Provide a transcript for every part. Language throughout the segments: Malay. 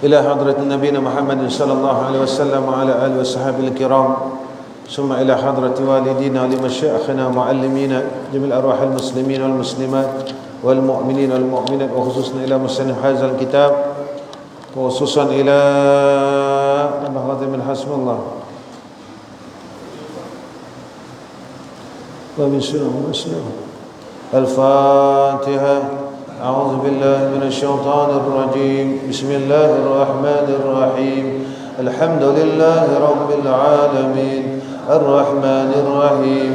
إلى حضرة نبينا محمد صلى الله عليه وسلم وعلى آله وصحبه الكرام، ثم إلى حضرة والدينا ولمشايخنا ومعلمينا جميع أرواح المسلمين والمسلمات والمؤمنين والمؤمنات، وخصوصا إلى مصنف هذا الكتاب، وخصوصا إلى حضرة من حسب الله الفاتحة. أعوذ بالله من الشيطان الرجيم. بسم الله الرحمن الرحيم. الحمد لله رب العالمين الرحمن الرحيم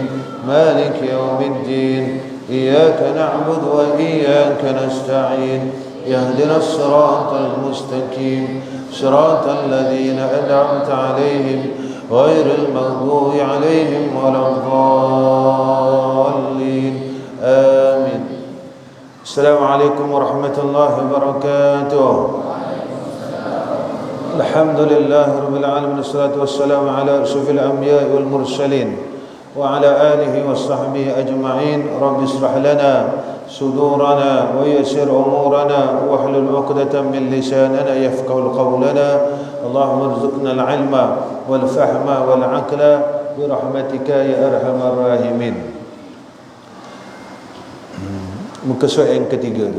مالك يوم الدين إياك نعبد وإياك نستعين اهدنا الصراط المستقيم صراط الذين أنعمت عليهم غير المغضوب عليهم ولا الضالين آمين. السلام عليكم ورحمة الله وبركاته. الحمد لله رب العالمين، والصلاة والسلام على أشرف الأنبياء والمرسلين وعلى آله وصحبه أجمعين. رب اشرح لنا صدورنا ويسر أمورنا واحلل عقدة من لساننا يفقهوا قولنا. اللهم ارزقنا العلم والفهم والعقل برحمتك يا أرحم الراحمين. Muka surat yang ketiga.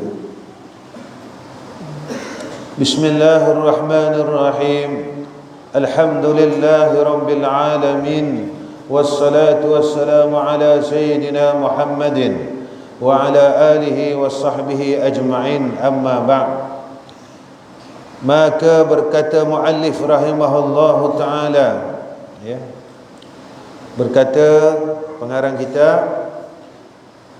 Bismillahirrahmanirrahim. Alhamdulillahi rabbil alamin, wassalatu wassalamu ala sayyidina Muhammadin wa ala alihi wa sahbihi ajma'in. Amma ba'd. Maka berkata muallif rahimahullahu ta'ala, ya, berkata pengarang kita,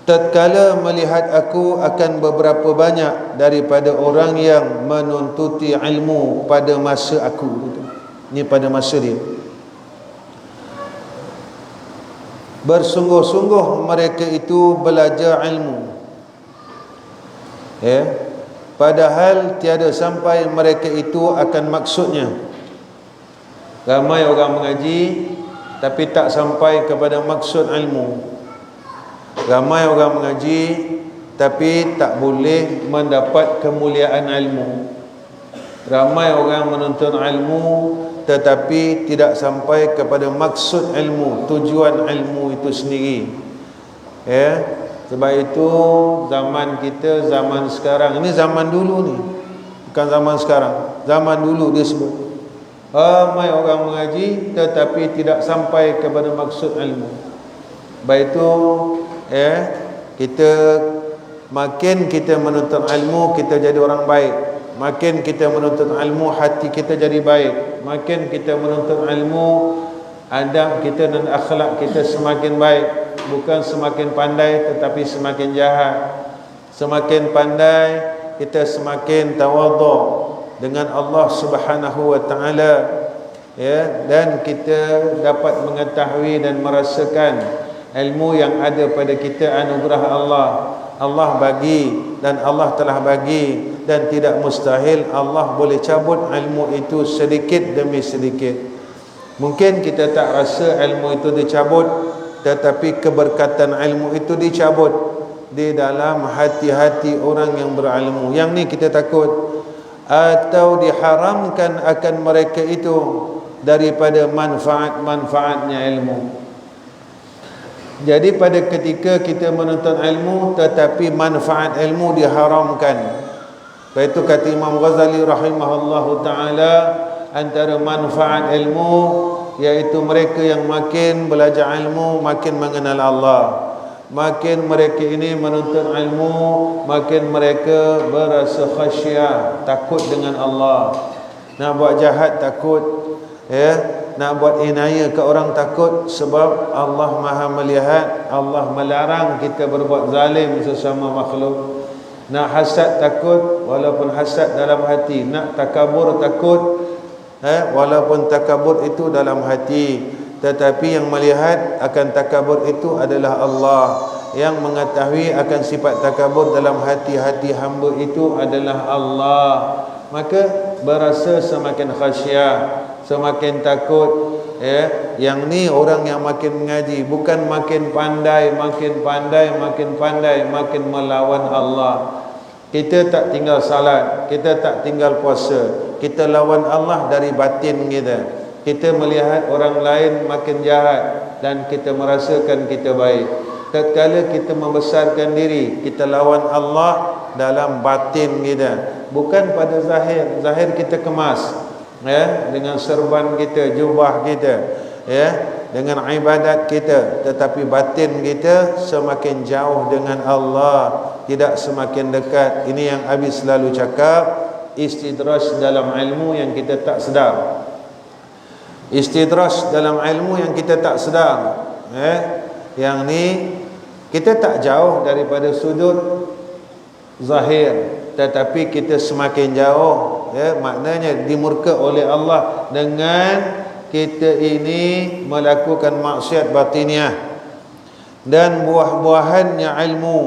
tatkala melihat aku akan beberapa banyak daripada orang yang menuntuti ilmu pada masa aku. Ini pada masa dia. Bersungguh-sungguh mereka itu belajar ilmu, ya, padahal tiada sampai mereka itu akan maksudnya. Ramai orang mengaji tapi tak sampai kepada maksud ilmu. Ramai orang mengaji tapi tak boleh mendapat kemuliaan ilmu. Ramai orang menuntut ilmu tetapi tidak sampai kepada maksud ilmu, tujuan ilmu itu sendiri. Ya, sebab itu zaman kita, zaman sekarang, ini zaman dulu ni, bukan zaman sekarang. Zaman dulu dia sebut ramai orang mengaji tetapi tidak sampai kepada maksud ilmu. Baik itu, kita makin kita menuntut ilmu, kita jadi orang baik. Makin kita menuntut ilmu, hati kita jadi baik. Makin kita menuntut ilmu, adab kita dan akhlak kita semakin baik. Bukan semakin pandai tetapi semakin jahat. Semakin pandai, kita semakin tawadhu dengan Allah Subhanahu wa taala, ya, dan kita dapat mengetahui dan merasakan ilmu yang ada pada kita, anugerah Allah. Allah bagi dan Allah telah bagi, dan tidak mustahil Allah boleh cabut ilmu itu sedikit demi sedikit. Mungkin kita tak rasa ilmu itu dicabut, tetapi keberkatan ilmu itu dicabut di dalam hati-hati orang yang berilmu. Yang ni kita takut, atau diharamkan akan mereka itu daripada manfaat-manfaatnya ilmu. Jadi pada ketika kita menuntut ilmu tetapi manfaat ilmu diharamkan. Lepas itu kata Imam Ghazali rahimahullahu ta'ala, antara manfaat ilmu iaitu mereka yang makin belajar ilmu makin mengenal Allah. Makin mereka ini menuntut ilmu, makin mereka berasa khasyah, takut dengan Allah. Nak buat jahat takut, ya. Nak buat inaya ke orang takut, sebab Allah Maha melihat. Allah melarang kita berbuat zalim sesama makhluk. Nak hasad takut, walaupun hasad dalam hati. Nak takabur takut, walaupun takabur itu dalam hati. Tetapi yang melihat akan takabur itu adalah Allah. Yang mengetahui akan sifat takabur dalam hati-hati hamba itu adalah Allah. Maka berasa semakin khasyah, semakin takut, ya. Yang ni orang yang makin mengaji, bukan makin pandai, makin pandai, makin pandai, makin melawan Allah. Kita tak tinggal salat, kita tak tinggal puasa, kita lawan Allah dari batin kita. Kita melihat orang lain makin jahat dan kita merasakan kita baik. Tatkala kita membesarkan diri, kita lawan Allah dalam batin kita, bukan pada zahir. Zahir kita kemas, ya, dengan serban kita, jubah kita, ya, dengan ibadat kita, tetapi batin kita semakin jauh dengan Allah, tidak semakin dekat. Ini yang Abi selalu cakap, istidraj dalam ilmu yang kita tak sedar. Istidraj dalam ilmu yang kita tak sedar. Yang ni kita tak jauh daripada sudut zahir, tetapi kita semakin jauh, ya, maknanya dimurka oleh Allah dengan kita ini melakukan maksiat batiniah. Dan buah-buahannya ilmu,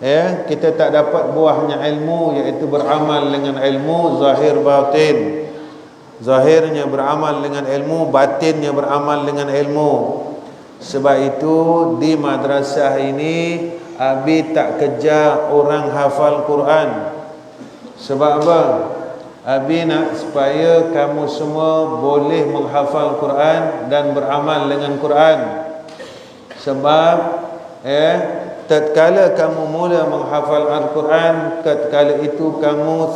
ya, kita tak dapat buahnya ilmu, iaitu beramal dengan ilmu zahir batin. Zahirnya beramal dengan ilmu, batinnya beramal dengan ilmu. Sebab itu di madrasah ini Abi tak kejar orang hafal Quran. Sebab apa? Abi nak supaya kamu semua boleh menghafal Quran dan beramal dengan Quran. Sebab tatkala kamu mula menghafal Al-Quran, tatkala itu kamu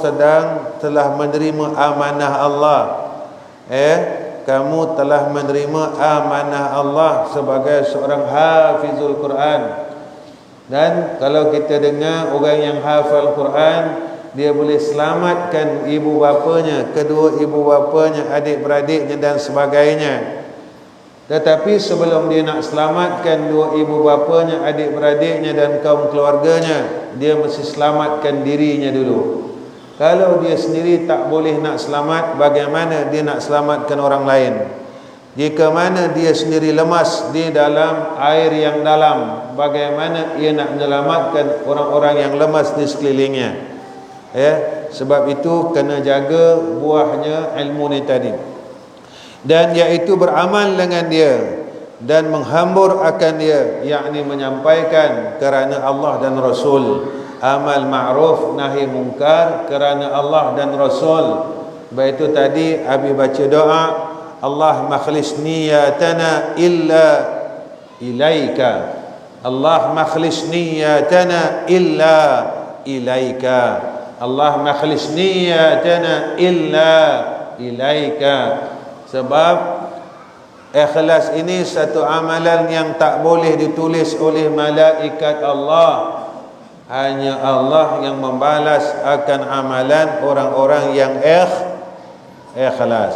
telah menerima amanah Allah. Kamu telah menerima amanah Allah sebagai seorang hafizul Quran. Dan kalau kita dengar orang yang hafal Quran, dia boleh selamatkan ibu bapanya, kedua ibu bapanya, adik-beradiknya dan sebagainya. Tetapi sebelum dia nak selamatkan dua ibu bapanya, adik-beradiknya dan kaum keluarganya, dia mesti selamatkan dirinya dulu. Kalau dia sendiri tak boleh nak selamat, bagaimana dia nak selamatkan orang lain? Jika mana dia sendiri lemas di dalam air yang dalam, bagaimana ia nak menyelamatkan orang-orang yang lemas di sekelilingnya? Sebab itu kena jaga buahnya ilmu ni tadi. Dan iaitu beramal dengan dia dan menghambur akan dia, yakni menyampaikan kerana Allah dan Rasul. Amal ma'ruf nahi mungkar kerana Allah dan Rasul. Sebab itu tadi Abi baca doa, Allah makhlis niyatana illa ilaika. Allah makhlis niyatana illa ilaika. Allah makhlis niyatana illa ilaika. Sebab ikhlas ini satu amalan yang tak boleh ditulis oleh malaikat Allah. Hanya Allah yang membalas akan amalan orang-orang yang ikhlas.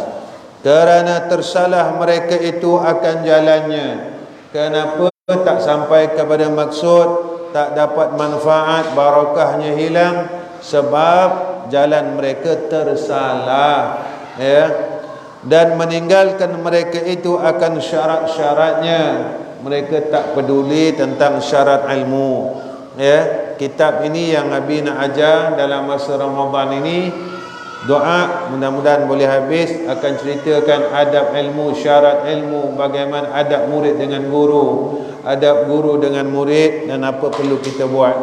Kerana tersalah mereka itu akan jalannya. Kenapa tak sampai kepada maksud, tak dapat manfaat, barakahnya hilang? Sebab jalan mereka tersalah, ya. Dan meninggalkan mereka itu akan syarat-syaratnya. Mereka tak peduli tentang syarat ilmu, ya. Kitab ini yang Nabi nak ajar dalam masa Ramadan ini. Doa mudah-mudahan boleh habis, akan ceritakan adab ilmu, syarat ilmu, bagaimana adab murid dengan guru, adab guru dengan murid, dan apa perlu kita buat.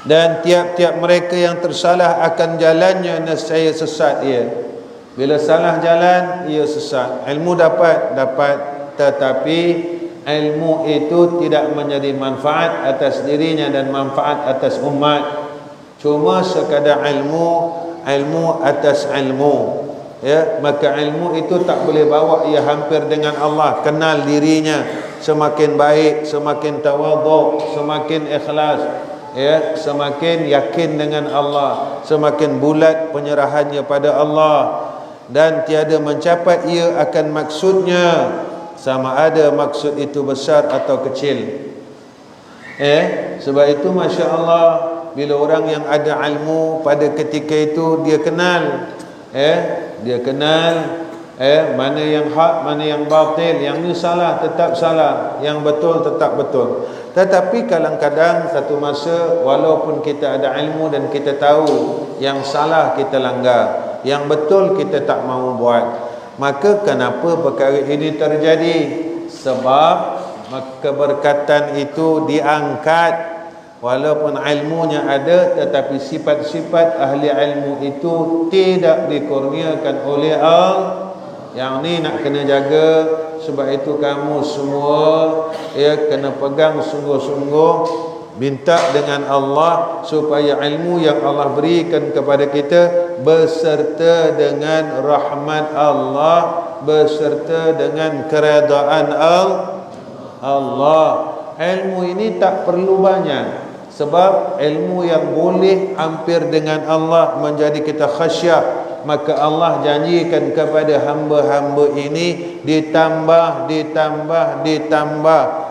Dan tiap-tiap mereka yang tersalah akan jalannya, nescaya sesat ia. Bila salah jalan, ia sesat. Ilmu dapat, tetapi ilmu itu tidak menjadi manfaat atas dirinya dan manfaat atas umat. Cuma sekadar ilmu atas ilmu, ya. Maka ilmu itu tak boleh bawa ia hampir dengan Allah. Kenal dirinya, semakin baik, semakin tawaduk, semakin ikhlas, ya, semakin yakin dengan Allah, semakin bulat penyerahannya pada Allah, dan tiada mencapai ia akan maksudnya, sama ada maksud itu besar atau kecil. Sebab itu Masya Allah, bila orang yang ada ilmu pada ketika itu dia kenal, dia kenal mana yang hak, mana yang batil, yang ni salah tetap salah, yang betul tetap betul. Tetapi kadang-kadang satu masa, walaupun kita ada ilmu dan kita tahu yang salah kita langgar, yang betul kita tak mahu buat, maka kenapa perkara ini terjadi? Sebab keberkatan itu diangkat Walaupun ilmunya ada, tetapi sifat-sifat ahli ilmu itu tidak dikurniakan oleh Allah. Yang ni nak kena jaga. Sebab itu kamu semua kena pegang sungguh-sungguh, minta dengan Allah supaya ilmu yang Allah berikan kepada kita beserta dengan rahmat Allah, beserta dengan keredaan Allah. Ilmu ini tak perlu banyak, sebab ilmu yang boleh hampir dengan Allah menjadi kita khasyah. Maka Allah janjikan kepada hamba-hamba ini ditambah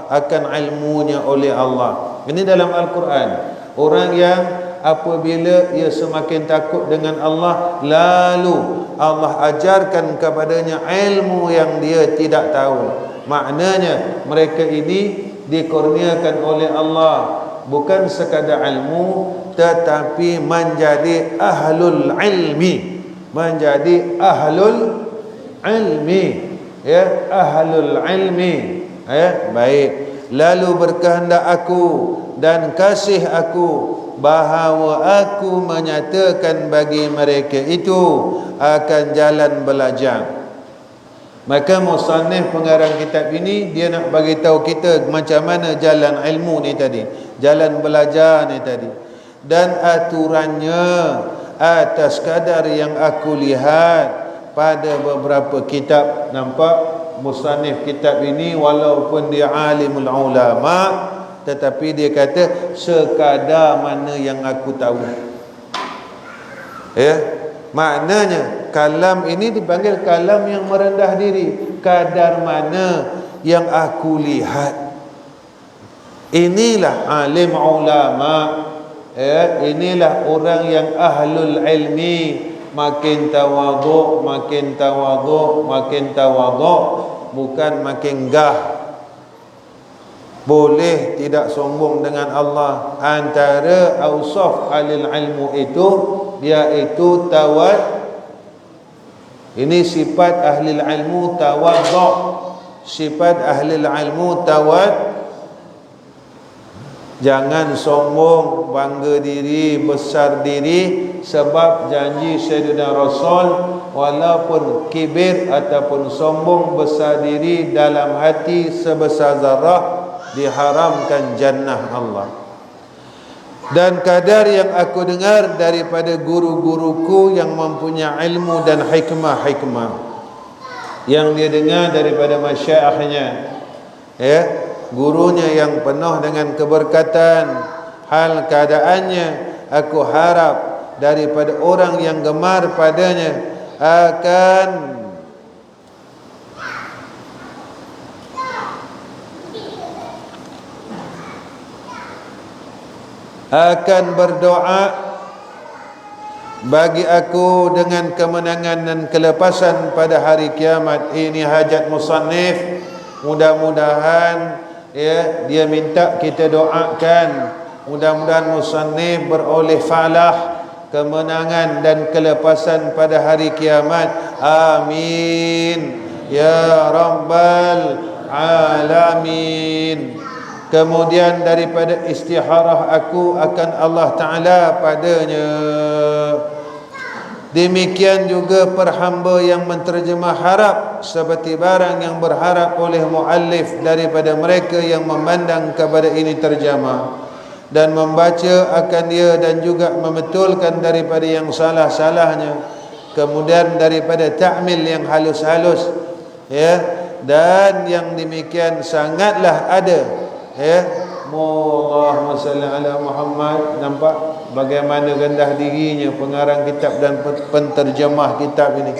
akan ilmunya oleh Allah. Ini dalam Al-Quran. Orang yang apabila ia semakin takut dengan Allah, lalu Allah ajarkan kepadanya ilmu yang dia tidak tahu. Maknanya mereka ini dikurniakan oleh Allah bukan sekadar ilmu, tetapi menjadi ahlul ilmi, menjadi ahlul ilmi, ahlul ilmi. Baik. Lalu berkehendak aku dan kasih aku bahawa aku menyatakan bagi mereka itu akan jalan belajar. Maka musannif pengarang kitab ini dia nak bagi tahu kita macam mana jalan ilmu ni tadi, jalan belajar ni tadi, dan aturannya atas kadar yang aku lihat pada beberapa kitab. Nampak musannif kitab ini walaupun dia alimul ulama, tetapi dia kata sekadar mana yang aku tahu. Maknanya kalam ini dipanggil kalam yang merendah diri. Kadar mana yang aku lihat. Inilah alim ulama. Inilah orang yang ahlul ilmi. Makin tawaduk, makin tawaduk, makin tawaduk, bukan makin gah. Boleh tidak sombong dengan Allah. Antara ausaf alil ilmu itu, iaitu ini sifat ahli ilmu tawadhu. Sifat ahli ilmu jangan sombong, bangga diri, besar diri. Sebab janji Sayyidina Rasul, walaupun kibir ataupun sombong, besar diri dalam hati sebesar zarah, diharamkan jannah Allah. Dan kadar yang aku dengar daripada guru-guruku yang mempunyai ilmu dan hikmah-hikmah, yang dia dengar daripada masyaikhnya, gurunya yang penuh dengan keberkatan, hal keadaannya, aku harap daripada orang yang gemar padanya akan berdoa bagi aku dengan kemenangan dan kelepasan pada hari kiamat. Ini hajat musannif. Mudah-mudahan dia minta kita doakan, mudah-mudahan musannif beroleh falah, kemenangan dan kelepasan pada hari kiamat. Amin ya rabbal alamin. Kemudian daripada istiharah aku akan Allah Ta'ala padanya. Demikian juga perhamba yang menterjemah harap, seperti barang yang berharap oleh muallif daripada mereka yang memandang kepada ini terjemah dan membaca akan dia, dan juga membetulkan daripada yang salah-salahnya. Kemudian daripada ta'mil yang halus-halus, dan yang demikian sangatlah ada. Allahumma salli ala Muhammad. Nampak bagaimana rendah dirinya pengarang kitab dan penterjemah kitab ini.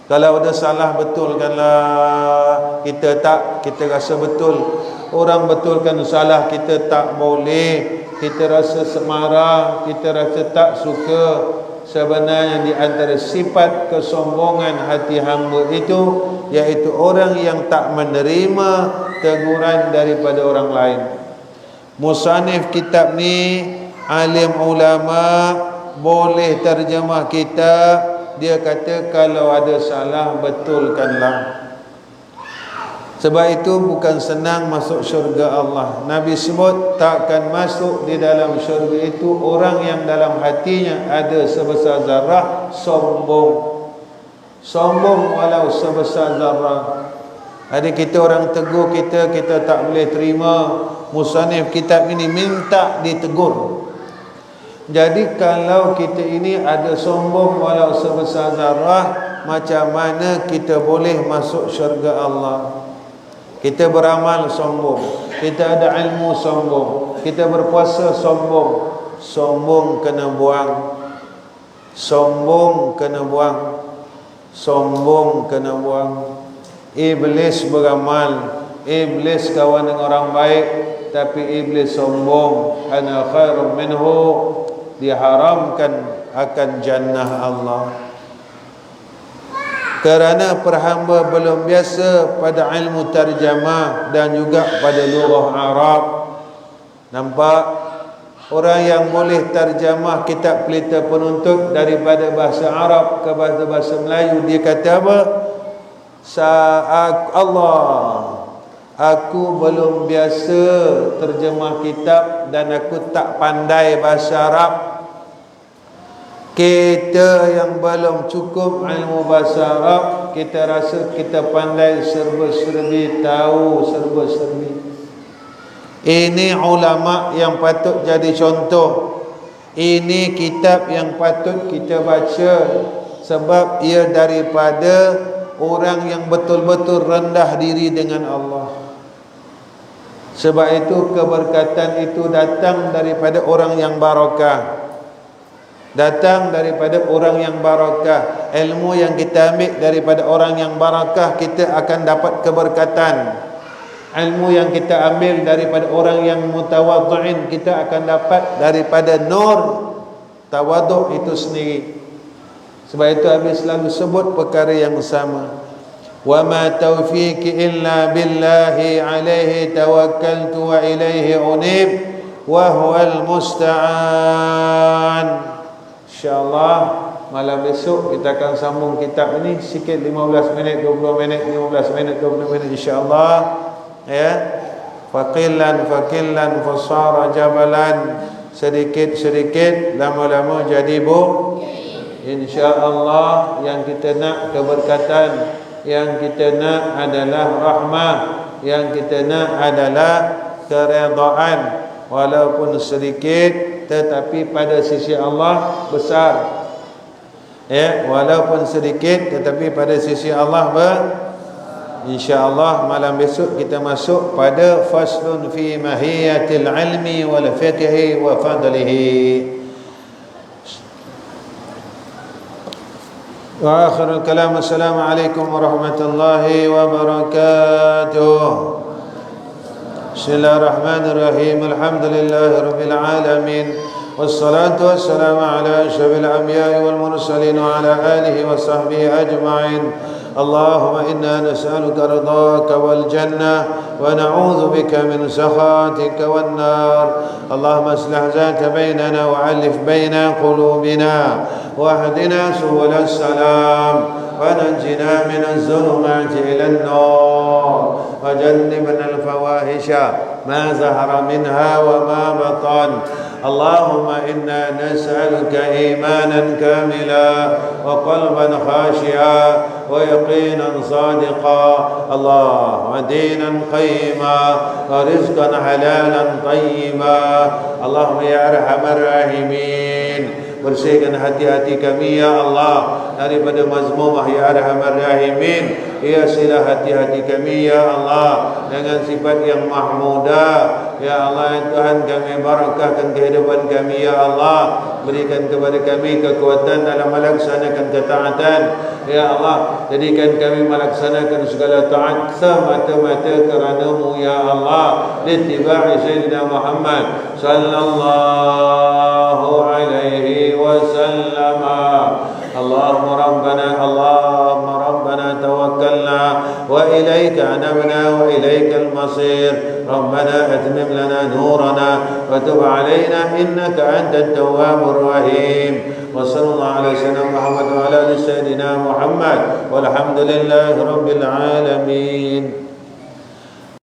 Kalau ada salah, betulkanlah. Kita rasa betul. Orang betulkan salah, kita tak boleh. Kita rasa semarah, kita rasa tak suka. Sebenarnya di antara sifat kesombongan hati hamba itu, iaitu orang yang tak menerima teguran daripada orang lain. Musannif kitab ni alim ulama, boleh terjemah kitab. Dia kata kalau ada salah, betulkanlah. Sebab itu bukan senang masuk syurga Allah. Nabi sebut takkan masuk di dalam syurga itu orang yang dalam hatinya ada sebesar zarah sombong. Sombong walau sebesar zarah. Ada kita orang tegur kita tak boleh terima. Musannif kitab ini minta ditegur. Jadi kalau kita ini ada sombong walau sebesar zarah, macam mana kita boleh masuk syurga Allah? Kita beramal sombong, kita ada ilmu sombong, kita berpuasa sombong. Sombong kena buang. Sombong kena buang. Sombong kena buang. Iblis beramal, iblis kawan dengan orang baik, tapi iblis sombong. Ana khairum minhu, diharamkan akan jannah Allah. Kerana perhamba belum biasa pada ilmu terjemah dan juga pada lugah Arab. Nampak? Orang yang boleh terjemah kitab pelita penuntut daripada bahasa Arab ke bahasa Melayu, dia kata apa? Aku belum biasa terjemah kitab dan aku tak pandai bahasa Arab. Kita yang belum cukup ilmu bahasa Arab, kita rasa kita pandai serba-serbi, tahu serba-serbi. Ini ulama yang patut jadi contoh. Ini kitab yang patut kita baca, sebab ia daripada orang yang betul-betul rendah diri dengan Allah. Sebab itu keberkatan itu datang daripada orang yang barakah. Datang daripada orang yang barakah. Ilmu yang kita ambil daripada orang yang barakah, kita akan dapat keberkatan. Ilmu yang kita ambil daripada orang yang mutawadhi'in, kita akan dapat daripada nur tawadhu' itu sendiri. Sebab itu Abi selalu sebut perkara yang sama. Wa ma taufiqi illa billahi alaihi tawakkaltu wa ilaihi unib wa huwal musta'an. InsyaAllah malam besok kita akan sambung kitab ini sikit, 15 minit, 20 minit, 15 minit, 20 minit insyaAllah. Ya, faqillan fasara jabalan, sedikit-sedikit lama-lama jadi insya-Allah. Yang kita nak keberkatan, yang kita nak adalah rahmah, yang kita nak adalah keredaan, walaupun sedikit tetapi pada sisi Allah besar. Ya, walaupun sedikit tetapi pada sisi Allah insya-Allah malam besok kita masuk pada faslun fi mahiyatil ilmi wal fiqhi wa fadlihi. Wa akhirul kalam, assalamualaikum warahmatullahi wabarakatuh. Bismillahirrahmanirrahim. Alhamdulillahirabbil alamin. Wassalatu wassalamu ala asyrafil anbiya'i wal mursalin wa ala alihi wa sahbihi ajma'in. Allahumma inna nas'aluka ridhaka wal jannah wa na'udzu bika min sakhatika wan nar. Allahumma aslih zata bainana wa 'alif baina qulubina واهدنا سبل السلام ونجنا من الظلمات إلى النور وجنبنا الفواحش ما ظهر منها وما بطن. اللهم إنا نسألك إيمانا كاملا وقلبا خاشعا ويقينا صادقا، اللهم دينا قيما ورزقا حلالا طيبا. اللهم يا أرحم الراحمين، bersihkan hati-hati kami ya Allah daripada mazmumah ya arhamar rahimin. Hiasilah hati-hati kami ya Allah dengan sifat yang mahmudah ya Allah. Ya Tuhan, kami barakahkan kehidupan kami ya Allah. Berikan kepada kami kekuatan dalam melaksanakan ketaatan ya Allah. Jadikan kami melaksanakan segala taat semata-mata kerana-Mu ya Allah. Littiba'i Sayyidina Muhammad sallallahu alaihi وسلم. اللهم ربنا توكلنا وإليك أنبنا وإليك المصير. ربنا أتمم لنا نورنا وتب علينا إنك أنت التواب الرحيم. وصلى الله على سيدنا محمد وعلى آل سيدنا محمد والحمد لله رب العالمين.